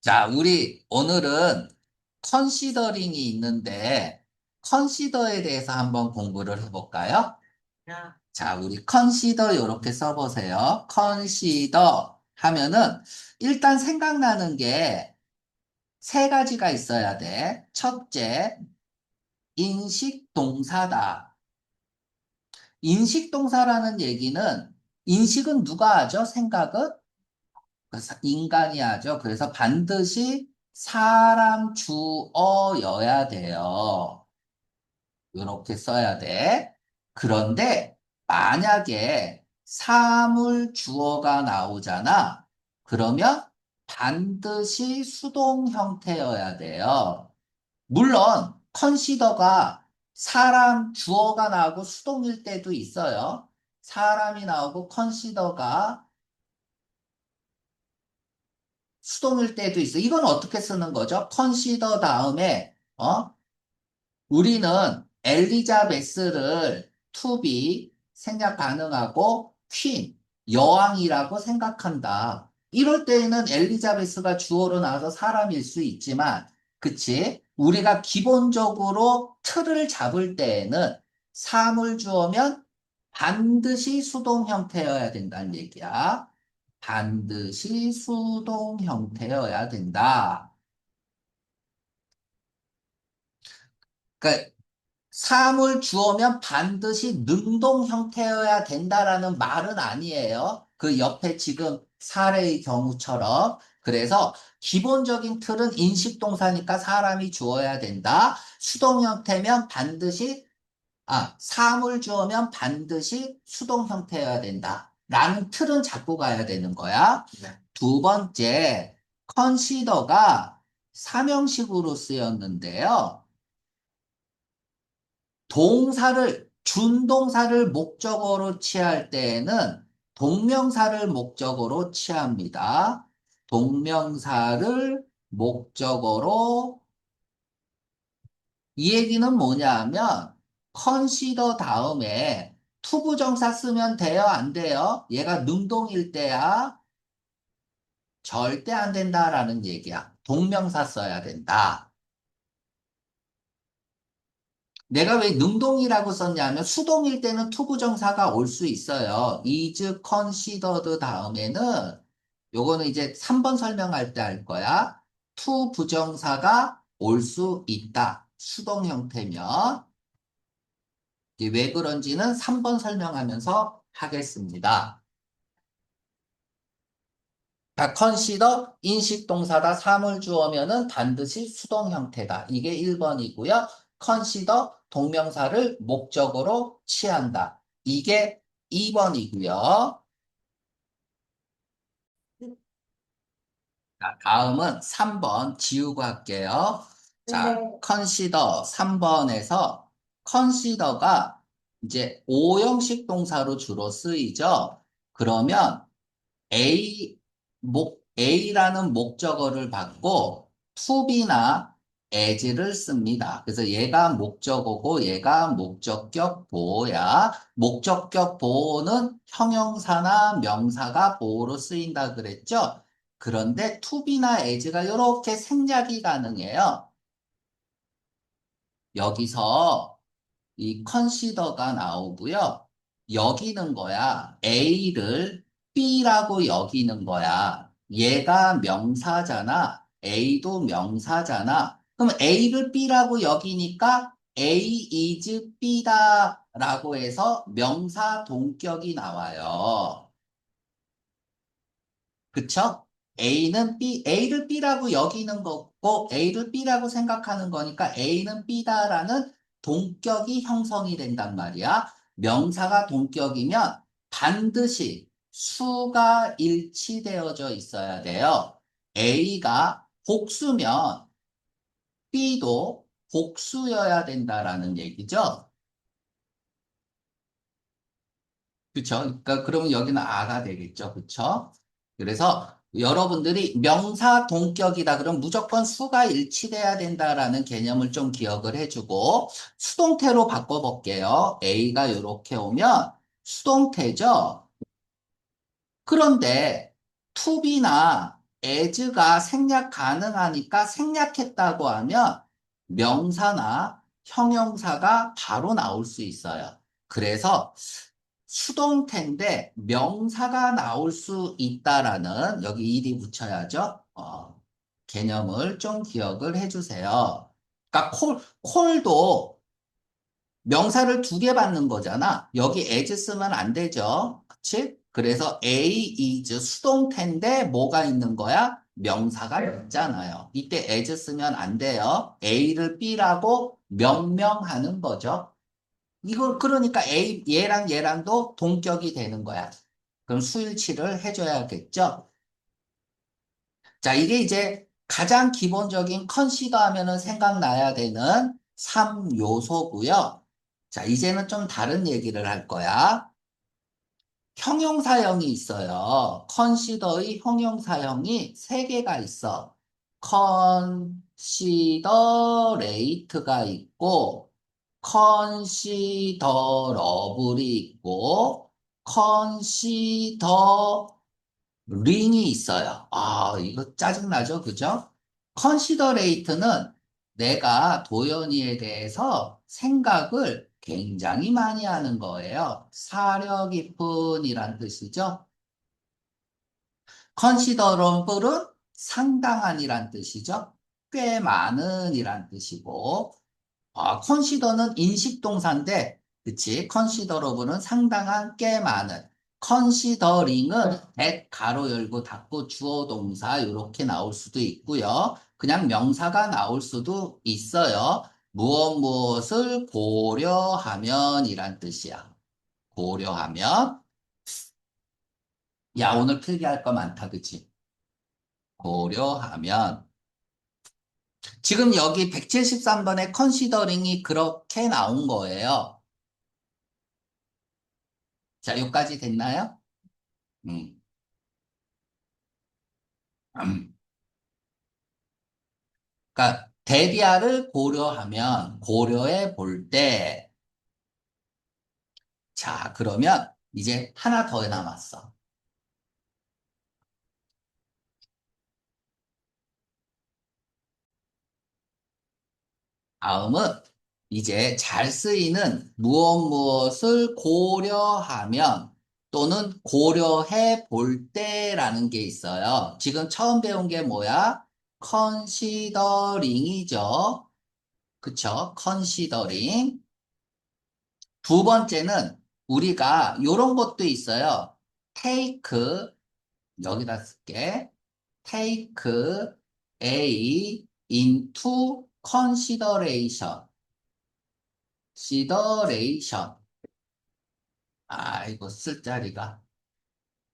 자, 우리 오늘은 컨시더링이 있는데, 컨시더에 대해서 한번 공부를 해볼까요? 자, 우리 컨시더 이렇게 써보세요. 컨시더 하면은 일단 생각나는 게 세 가지가 있어야 돼. 첫째, 인식 동사다. 인식 동사라는 얘기는 인식은 누가 하죠? 생각은? 그래서 인간이 하죠. 그래서 반드시 사람 주어여야 돼요. 이렇게 써야 돼. 그런데 만약에 사물 주어가 나오잖아. 그러면 반드시 수동 형태여야 돼요. 물론 컨시더가 사람 주어가 나오고 수동일 때도 있어요. 사람이 나오고 컨시더가 수동일 때도 있어. 이건 어떻게 쓰는 거죠? 컨시더 다음에, 우리는 엘리자베스를 투비 생략 가능하고 퀸, 여왕이라고 생각한다. 이럴 때에는 엘리자베스가 주어로 나와서 사람일 수 있지만, 그치? 우리가 기본적으로 틀을 잡을 때에는 사물 주어면 반드시 수동 형태여야 된다는 얘기야. 반드시 수동 형태여야 된다. 그러니까 사물 주어면 반드시 능동 형태여야 된다라는 말은 아니에요. 그 옆에 지금 사례의 경우처럼. 그래서 기본적인 틀은 인식동사니까 사람이 주어야 된다. 수동 형태면 반드시, 사물 주어면 반드시 수동 형태여야 된다. 라는 틀은 잡고 가야 되는 거야. 네. 두 번째, 컨시더가 삼형식으로 쓰였는데요. 준동사를 목적어로 취할 때에는 동명사를 목적어로 취합니다. 동명사를 목적어로, 이 얘기는 뭐냐 하면, consider 다음에 투부정사 쓰면 돼요, 안 돼요? 얘가 능동일 때야 절대 안 된다라는 얘기야. 동명사 써야 된다. 내가 왜 능동이라고 썼냐면 수동일 때는 투부정사가 올 수 있어요. is considered 다음에는 요거는 이제 3번 설명할 때 할 거야. 투부정사가 올 수 있다. 수동 형태면. 이게 왜 그런지는 3번 설명하면서 하겠습니다. 자, consider 인식동사다 사물주어면은 반드시 수동 형태다. 이게 1번이고요. consider 동명사를 목적으로 취한다. 이게 2번이고요. 자, 다음은 3번 지우고 할게요. 자, 네. consider 3번에서 consider가 이제 5형식 동사로 주로 쓰이죠. 그러면 A라는 목적어를 받고 to be나 as를 씁니다. 그래서 얘가 목적어고 얘가 목적격 보호야. 목적격 보호는 형용사나 명사가 보호로 쓰인다 그랬죠? 그런데 to be나 as가 이렇게 생략이 가능해요. 여기서 이 consider가 나오고요. 여기는 거야. A를 B라고 여기는 거야. 얘가 명사잖아. A도 명사잖아. 그럼 A를 B라고 여기니까 A is B다라고 해서 명사 동격이 나와요. 그쵸? A를 B라고 여기는 거고, A를 B라고 생각하는 거니까 A는 B다라는 동격이 형성이 된단 말이야. 명사가 동격이면 반드시 수가 일치되어져 있어야 돼요. A가 복수면 B도 복수여야 된다라는 얘기죠. 그쵸? 그러니까 그러면 여기는 아가 되겠죠. 그쵸? 그래서 여러분들이 명사 동격이다. 그럼 무조건 수가 일치돼야 된다라는 개념을 좀 기억을 해주고 수동태로 바꿔볼게요. A가 이렇게 오면 수동태죠. 그런데 to be나 as가 생략 가능하니까 생략했다고 하면 명사나 형용사가 바로 나올 수 있어요. 그래서 수동태인데 명사가 나올 수 있다라는 여기 일이 붙여야죠. 개념을 좀 기억을 해주세요. 그러니까 콜도 명사를 두 개 받는 거잖아. 여기 as 쓰면 안 되죠. 그치? 그래서 A is 수동태인데 뭐가 있는 거야? 명사가 있잖아요. 이때 as 쓰면 안 돼요. A를 B라고 명명하는 거죠. 이거 그러니까 얘랑 얘랑도 동격이 되는 거야. 그럼 수일치를 해줘야겠죠. 자, 이게 이제 가장 기본적인 컨시더 하면은 생각나야 되는 3요소고요. 자, 이제는 좀 다른 얘기를 할 거야. 형용사형이 있어요. 컨시더의 형용사형이 세 개가 있어. 컨시더레이트가 있고, 컨시더러블이 있고, 컨시더 링이 있어요. 아, 이거 짜증나죠? 그죠? 컨시더레이트는 내가 도연이에 대해서 생각을 굉장히 많이 하는 거예요. 사려 깊은 이란 뜻이죠. 컨시더러블은 상당한 이란 뜻이죠. 꽤 많은 이란 뜻이고, 컨시더는 인식동사인데, 그치? 컨시더러블은 상당한, 꽤 많은. 컨시더링은 at 가로 열고 닫고 주어 동사 이렇게 나올 수도 있고요. 그냥 명사가 나올 수도 있어요. 무엇 무엇을 고려하면 이란 뜻이야. 고려하면. 야, 오늘 필기할 거 많다, 그치? 고려하면. 지금 여기 173번의 컨시더링이 그렇게 나온 거예요. 자, 여기까지 됐나요? 음. 음. 그러니까 대비하를 고려하면 고려해 볼 때, 자, 그러면 이제 하나 더 남았어. 다음은 이제 잘 쓰이는 무엇 무엇을 고려하면 또는 고려해 볼 때라는 게 있어요. 지금 처음 배운 게 뭐야? 컨시더링이죠. 그쵸? 컨시더링. 두 번째는 우리가 이런 것도 있어요. take, 여기다 쓸게. take A into consideration. consideration. 아, 이거 쓸 자리가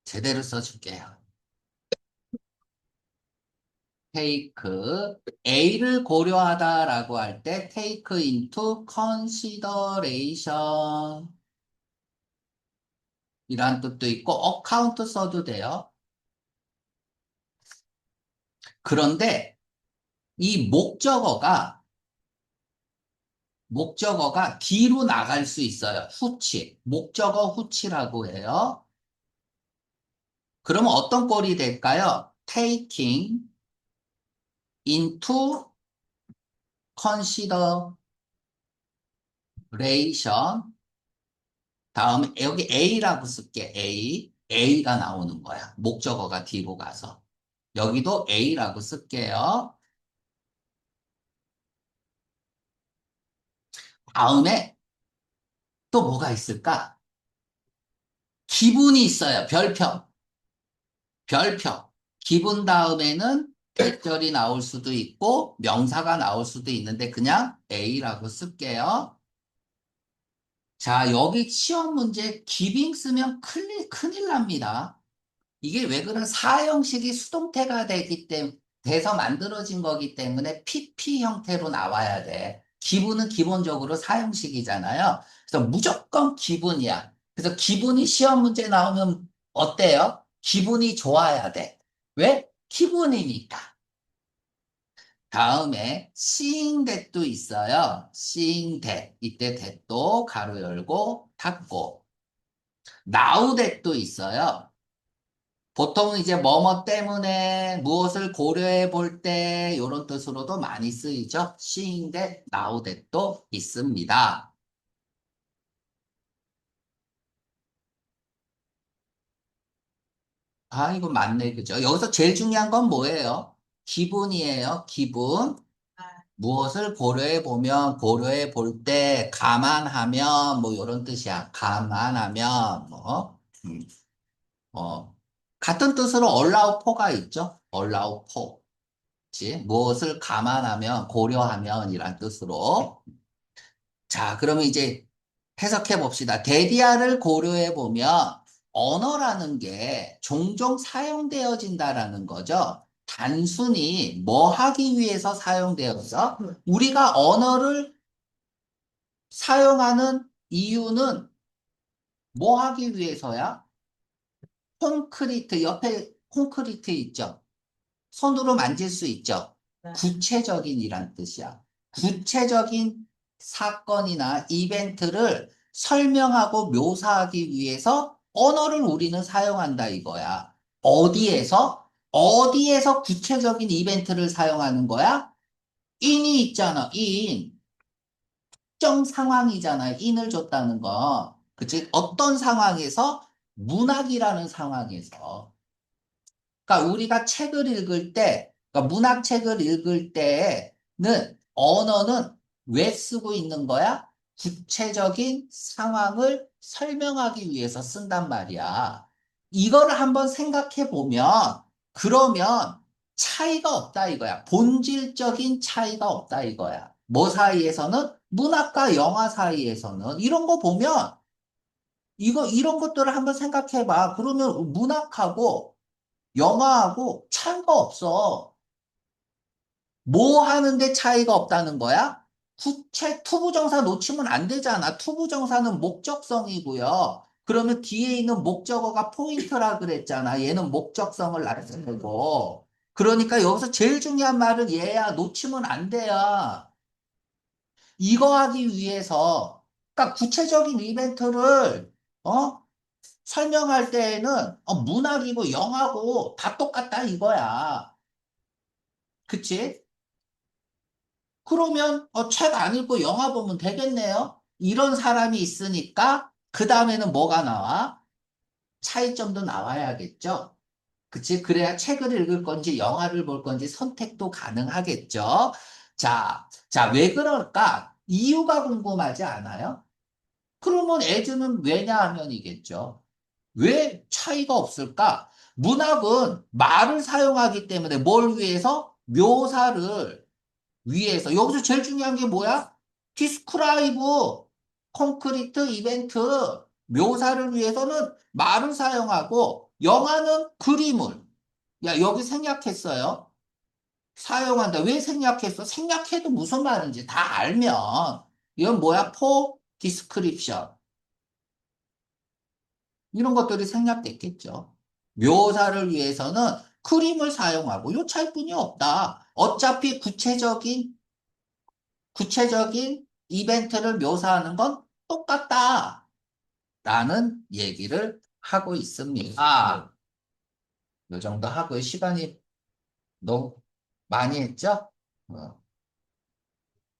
제대로 써줄게요. take A를 고려하다라고 할 때 take into consideration 이란 뜻도 있고 account 써도 돼요. 그런데 이 목적어가 뒤로 나갈 수 있어요. 후치. 목적어 후치라고 해요. 그러면 어떤 꼴이 될까요? taking into consideration. 다음에 여기 A라고 쓸게. A가 나오는 거야. 목적어가 뒤로 가서. 여기도 A라고 쓸게요. 다음에 또 뭐가 있을까? 기분이 있어요. 별표. 별표. 기분 다음에는 계절이 나올 수도 있고 명사가 나올 수도 있는데 그냥 A라고 쓸게요. 자, 여기 시험 문제 기빙 쓰면 큰일 납니다. 이게 왜 그런 사형식이 수동태가 돼서 만들어진 거기 때문에 PP 형태로 나와야 돼. 기분은 기본적으로 사형식이잖아요. 그래서 무조건 기분이야. 그래서 기분이 시험 문제 나오면 어때요? 기분이 좋아야 돼. 왜? 기분이니까. 다음에 seeing that도 있어요. seeing that. 이때 that도 가로 열고 닫고. now that도 있어요. 보통은 이제 뭐뭐 때문에 무엇을 고려해 볼 때 이런 뜻으로도 많이 쓰이죠. seeing that, now that도 있습니다. 아, 이거 맞네. 그죠? 여기서 제일 중요한 건 뭐예요? 기분이에요. 기분. 무엇을 고려해 보면, 고려해 볼 때, 감안하면, 뭐, 이런 뜻이야. 감안하면, 뭐, 어, 같은 뜻으로 allow for가 있죠? allow for. 그치? 무엇을 감안하면, 고려하면, 이란 뜻으로. 자, 그러면 이제 해석해 봅시다. 데디아를 고려해 보면 언어라는 게 종종 사용되어진다라는 거죠. 단순히 뭐 하기 위해서 사용되어서 우리가 언어를 사용하는 이유는 뭐 하기 위해서야? 콘크리트, 옆에 콘크리트 있죠? 손으로 만질 수 있죠. 구체적인이란 뜻이야. 구체적인 사건이나 이벤트를 설명하고 묘사하기 위해서 언어를 우리는 사용한다 이거야. 어디에서? 어디에서 구체적인 이벤트를 사용하는 거야? 인이 있잖아, 인. 특정 상황이잖아, 인을 줬다는 거. 그치? 어떤 상황에서? 문학이라는 상황에서. 그러니까 우리가 책을 읽을 때, 그러니까 문학책을 읽을 때는 언어는 왜 쓰고 있는 거야? 구체적인 상황을 설명하기 위해서 쓴단 말이야. 이거를 한번 생각해 보면, 그러면 차이가 없다 이거야. 본질적인 차이가 없다 이거야. 뭐 사이에서는? 문학과 영화 사이에서는. 이런 거 보면, 이런 것들을 한번 생각해 봐. 그러면 문학하고 영화하고 차이가 없어. 뭐 하는데 차이가 없다는 거야? 투부정사 놓치면 안 되잖아. 투부정사는 목적성이고요. 그러면 뒤에 있는 목적어가 포인트라 그랬잖아. 얘는 목적성을 나타내고. 그러니까 여기서 제일 중요한 말은 얘야. 놓치면 안 돼야. 이거 하기 위해서, 그러니까 구체적인 이벤트를, 어? 설명할 때에는, 문학이고 영화고 다 똑같다 이거야. 그치? 그러면 책 안 읽고 영화 보면 되겠네요. 이런 사람이 있으니까 그 다음에는 뭐가 나와? 차이점도 나와야겠죠. 그치? 그래야 책을 읽을 건지 영화를 볼 건지 선택도 가능하겠죠. 자, 왜 그럴까? 이유가 궁금하지 않아요? 그러면 as는 왜냐하면이겠죠. 왜 차이가 없을까? 문학은 말을 사용하기 때문에 뭘 위해서? 묘사를 위에서 여기서 제일 중요한 게 뭐야? 디스크라이브 콘크리트 이벤트 묘사를 위해서는 말을 사용하고 영화는 그림을 야 여기 생략했어요. 사용한다. 왜 생략했어? 생략해도 무슨 말인지 다 알면 이건 뭐야? 포 디스크립션 이런 것들이 생략됐겠죠. 묘사를 위해서는 그림을 사용하고 요 차이뿐이 없다. 어차피 구체적인 이벤트를 묘사하는 건 똑같다. 라는 얘기를 하고 있습니다. 이 정도 하고요. 시간이 너무 많이 했죠? 어.